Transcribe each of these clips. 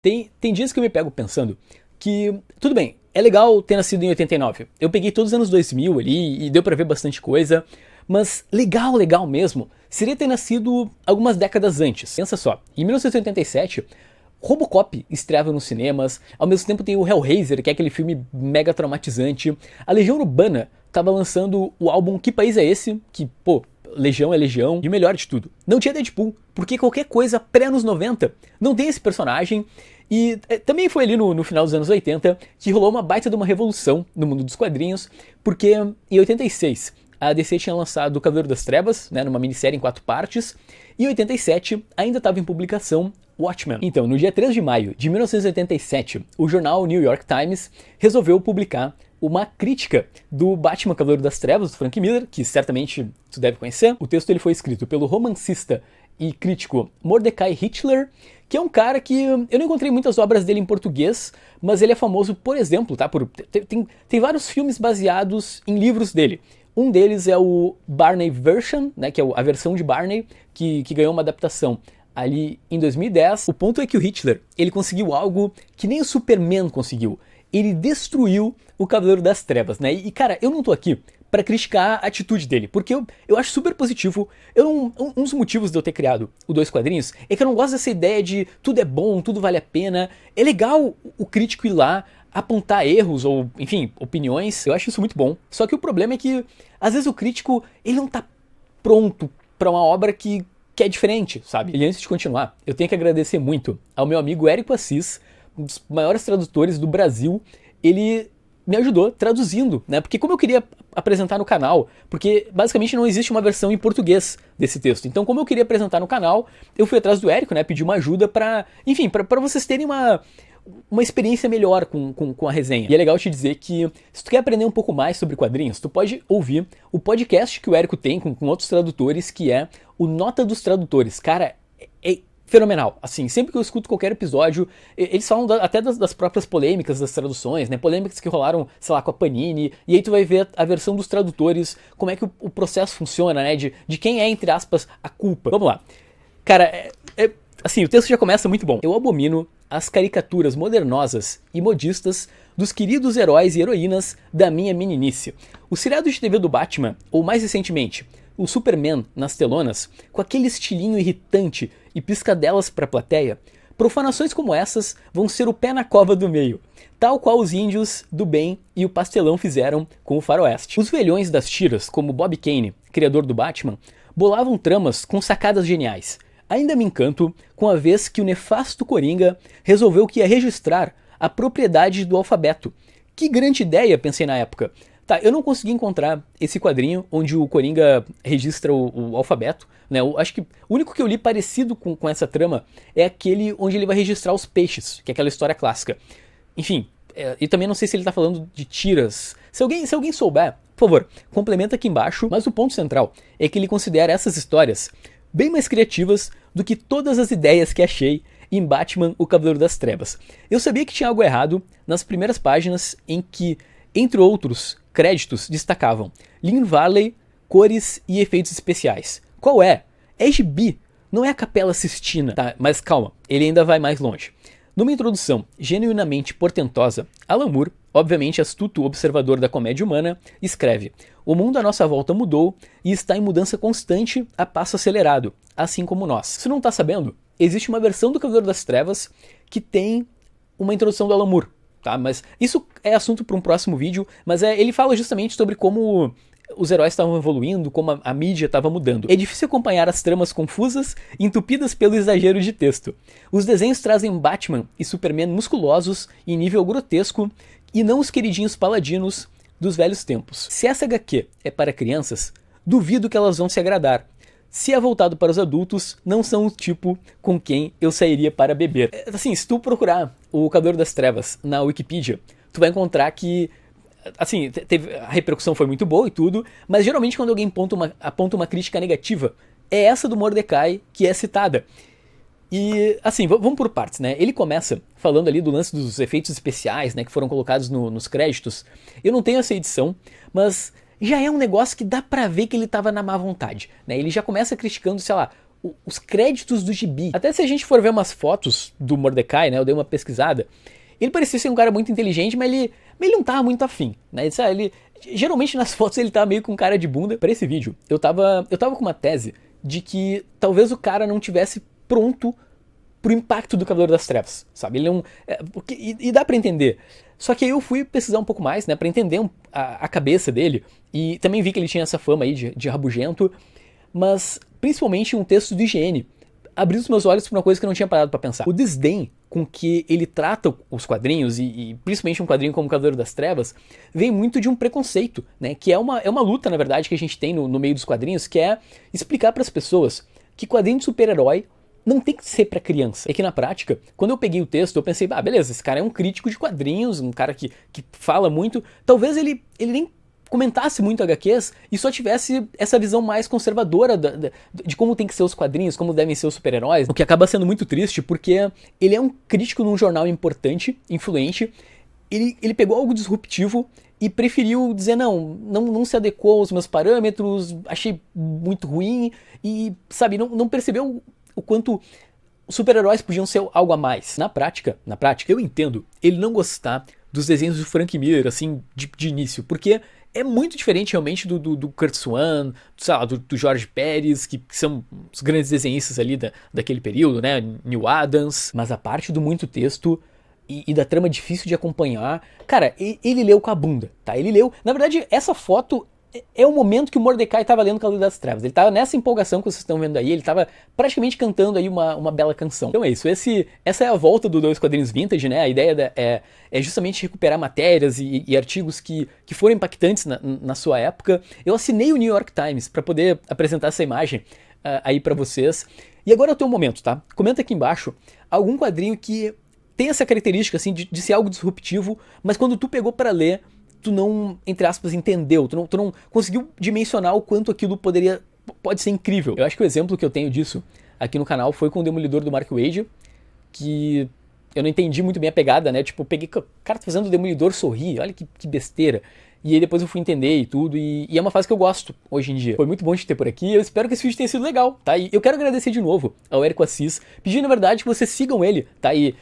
Tem dias que eu me pego pensando que, tudo bem, é legal ter nascido em 89. Eu peguei todos os anos 2000 ali e deu pra ver bastante coisa, mas legal mesmo seria ter nascido algumas décadas antes. Pensa só, em 1987, Robocop estreava nos cinemas, ao mesmo tempo tem o Hellraiser, que é aquele filme mega traumatizante. A Legião Urbana tava lançando o álbum Que País é Esse? Que, pô, Legião é Legião. E o melhor de tudo, não tinha Deadpool, porque qualquer coisa pré-anos 90 não tem esse personagem. E também foi ali no final dos anos 80 que rolou uma baita de uma revolução no mundo dos quadrinhos, porque em 86 a DC tinha lançado O Cavaleiro das Trevas, né, numa minissérie em 4 partes, e em 87 ainda estava em publicação Watchmen. Então, no dia 3 de maio de 1987, o jornal New York Times resolveu publicar uma crítica do Batman Cavaleiro das Trevas, do Frank Miller, que certamente tu deve conhecer. O texto ele foi escrito pelo romancista e crítico Mordecai Hitler, que é um cara que eu não encontrei muitas obras dele em português, mas ele é famoso, por exemplo, tá? Tem vários filmes baseados em livros dele. Um deles é o Barney Version, né, que é a versão de Barney, que ganhou uma adaptação ali em 2010. O ponto é que o Hitler, ele conseguiu algo que nem o Superman conseguiu. Ele destruiu o Cavaleiro das Trevas, né? E cara, eu não tô aqui pra criticar a atitude dele, porque eu acho super positivo. Um dos motivos de eu ter criado o Dois Quadrinhos é que eu não gosto dessa ideia de tudo é bom, tudo vale a pena. É legal o crítico ir lá, apontar erros ou, enfim, opiniões. Eu acho isso muito bom. Só que o problema é que, às vezes, o crítico, ele não tá pronto pra uma obra que é diferente, sabe? E antes de continuar, eu tenho que agradecer muito ao meu amigo Érico Assis, um dos maiores tradutores do Brasil. Ele me ajudou traduzindo, né? Porque como eu queria apresentar no canal, porque basicamente não existe uma versão em português desse texto. Então, como eu queria apresentar no canal, eu fui atrás do Érico, né? Pedi uma ajuda pra, enfim, pra vocês terem uma experiência melhor com a resenha. E é legal te dizer que, se tu quer aprender um pouco mais sobre quadrinhos, tu pode ouvir o podcast que o Érico tem com outros tradutores, que é o Nota dos Tradutores. Cara, é fenomenal. Assim, sempre que eu escuto qualquer episódio, eles falam até das próprias polêmicas das traduções, né? Polêmicas que rolaram, sei lá, com a Panini, e aí tu vai ver a versão dos tradutores, como é que o processo funciona, né? De quem é, entre aspas, a culpa. Vamos lá. Cara, assim, o texto já começa muito bom. Eu abomino as caricaturas modernosas e modistas dos queridos heróis e heroínas da minha meninice. O seriado de TV do Batman, ou mais recentemente, o Superman nas telonas, com aquele estilinho irritante e piscadelas pra plateia, profanações como essas vão ser o pé na cova do meio, tal qual os índios do bem e o pastelão fizeram com o faroeste. Os velhões das tiras, como Bob Kane, criador do Batman, bolavam tramas com sacadas geniais. Ainda me encanto com a vez que o nefasto Coringa resolveu que ia registrar a propriedade do alfabeto. Que grande ideia, pensei na época. Tá, eu não consegui encontrar esse quadrinho onde o Coringa registra o alfabeto, né? Eu acho que o único que eu li parecido com essa trama é aquele onde ele vai registrar os peixes, que é aquela história clássica. Enfim, e também não sei se ele tá falando de tiras. Se alguém souber, por favor, complementa aqui embaixo. Mas o ponto central é que ele considera essas histórias bem mais criativas do que todas as ideias que achei em Batman, o Cavaleiro das Trevas. Eu sabia que tinha algo errado nas primeiras páginas em que, entre outros créditos, destacavam Lynn Varley, cores e efeitos especiais. Qual é? É gibi, não é a Capela Sistina. Tá, mas calma, ele ainda vai mais longe. Numa introdução genuinamente portentosa, Alan Moore, obviamente astuto observador da comédia humana, escreve: o mundo à nossa volta mudou e está em mudança constante a passo acelerado, assim como nós. Se não está sabendo, existe uma versão do Cavaleiro das Trevas que tem uma introdução do Alan Moore, tá? Mas isso é assunto para um próximo vídeo, mas ele fala justamente sobre como os heróis estavam evoluindo, como a mídia estava mudando. É difícil acompanhar as tramas confusas, entupidas pelo exagero de texto. Os desenhos trazem Batman e Superman musculosos em nível grotesco e não os queridinhos paladinos dos velhos tempos. Se essa HQ é para crianças, duvido que elas vão se agradar. Se é voltado para os adultos, não são o tipo com quem eu sairia para beber. Assim, se tu procurar o Cavaleiro das Trevas na Wikipedia, tu vai encontrar que, assim, a repercussão foi muito boa e tudo, mas geralmente quando alguém aponta uma crítica negativa, é essa do Mordecai que é citada. E, assim, vamos por partes, né? Ele começa falando ali do lance dos efeitos especiais, né, que foram colocados nos créditos. Eu não tenho essa edição, mas já é um negócio que dá pra ver que ele tava na má vontade, né? Ele já começa criticando, sei lá, os créditos do gibi. Até se a gente for ver umas fotos do Mordecai, né, eu dei uma pesquisada, ele parecia ser um cara muito inteligente, mas ele não tava muito afim, né? Geralmente nas fotos ele tava meio com cara de bunda. Para esse vídeo, eu tava com uma tese de que talvez o cara não tivesse pronto pro impacto do Cavaleiro das Trevas, sabe? Ele não... e dá pra entender. Só que aí eu fui pesquisar um pouco mais, né, pra entender a cabeça dele, e também vi que ele tinha essa fama aí de rabugento, mas principalmente um texto do IGN abriu os meus olhos pra uma coisa que eu não tinha parado pra pensar. O desdém com que ele trata os quadrinhos, e principalmente um quadrinho como o Cavaleiro das Trevas, vem muito de um preconceito, né, que é uma luta, na verdade, que a gente tem no meio dos quadrinhos, que é explicar pras pessoas que quadrinho de super-herói não tem que ser pra criança. É que na prática, quando eu peguei o texto, eu pensei, beleza, esse cara é um crítico de quadrinhos, um cara que fala muito, talvez ele nem comentasse muito HQs e só tivesse essa visão mais conservadora de como tem que ser os quadrinhos, como devem ser os super-heróis, o que acaba sendo muito triste, porque ele é um crítico num jornal importante, influente, ele pegou algo disruptivo e preferiu dizer, não se adequou aos meus parâmetros, achei muito ruim e, sabe, não percebeu o quanto os super-heróis podiam ser algo a mais. Na prática, eu entendo ele não gostar dos desenhos do Frank Miller, assim, de início, porque é muito diferente realmente do Curt Swan, sei lá, do Jorge Pérez, que são os grandes desenhistas ali daquele período, né, Neil Adams, mas a parte do muito texto e da trama difícil de acompanhar, cara, ele leu com a bunda, tá? Ele leu, na verdade, essa foto é o momento que o Mordecai estava lendo Cavaleiro das Trevas. Ele estava nessa empolgação que vocês estão vendo aí, ele estava praticamente cantando aí uma bela canção. Então é isso, essa é a volta do Dois Quadrinhos Vintage, né? A ideia é justamente recuperar matérias e artigos que foram impactantes na sua época. Eu assinei o New York Times para poder apresentar essa imagem aí para vocês. E agora é o teu momento, tá? Comenta aqui embaixo algum quadrinho que tem essa característica assim de ser algo disruptivo, mas quando tu pegou para ler, tu não, entre aspas, entendeu, tu não conseguiu dimensionar o quanto aquilo pode ser incrível. Eu acho que o exemplo que eu tenho disso aqui no canal foi com o Demolidor do Mark Waid, que eu não entendi muito bem a pegada, né? Tipo, eu peguei, cara, tá fazendo o Demolidor sorrir, olha que besteira. E aí depois eu fui entender e tudo, e é uma fase que eu gosto hoje em dia. Foi muito bom te ter por aqui, eu espero que esse vídeo tenha sido legal, tá? E eu quero agradecer de novo ao Érico Assis, pedindo na verdade que vocês sigam ele, tá? E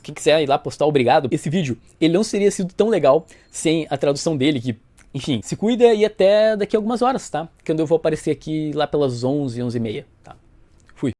quem quiser ir lá postar, obrigado. Esse vídeo, ele não seria sido tão legal sem a tradução dele, que, enfim, se cuida e até daqui a algumas horas, tá? Quando eu vou aparecer aqui lá pelas 11, 11h30, tá?